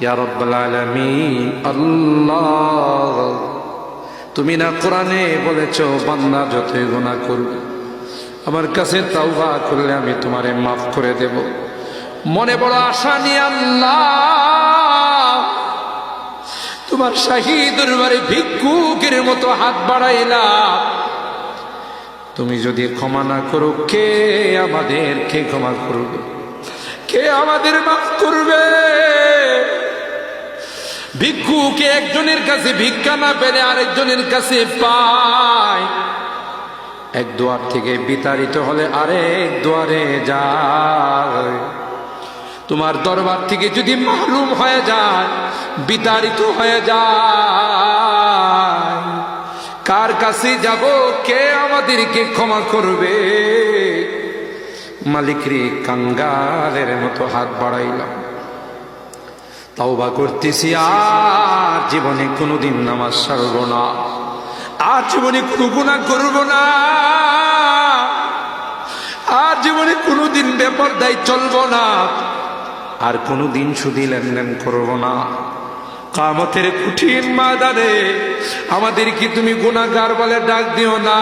ইয়া রাব্বাল আলামিন। আল্লাহ, তুমি না কোরআনে বলেছো বান্দা যতই গুনাহ করবে আমার কাছে তাওবা করলে আমি তোমারে মাফ করে দেব। মনে বড় আশা নিয়ে আল্লাহ তোমার শাহী দরবারে ভিক্ষুকের মতো হাত বাড়াইলাম। তুমি যদি ক্ষমা না করো, কে আমাদেরকে ক্ষমা করবে? কে আমাদের মাফ করবে? ভিক্ষুকে একজনের কাছে ভিক্ষা না পেলে আরেকজনের কাছে পায়। এক দুয়ার থেকে বিতাড়িত হলে আরেক দুয়ারে যায়। তোমার দরবার থেকে যদি মাহরুম হয়ে যায়, বিতাড়িত হয়ে যায়, কার কাছে যাব? কে আমাদেরকে ক্ষমা করবে? মালিক রে, কাঙ্গালের মতো হাত বাড়াইলাম, তাওবা করতেছি, আর জীবনে কোনোদিন নামাজ ছাড়ব না, আর জীবনে কোনো গুনাহ করব না, আর জীবনে কোনোদিন বেপরদায় চলব না, আর কোনোদিন সুদি লেনদেন করব না। কিয়ামতের কঠিন ময়দানে আমাদেরকে তুমি গুনাহগার বলে ডাক দিও না।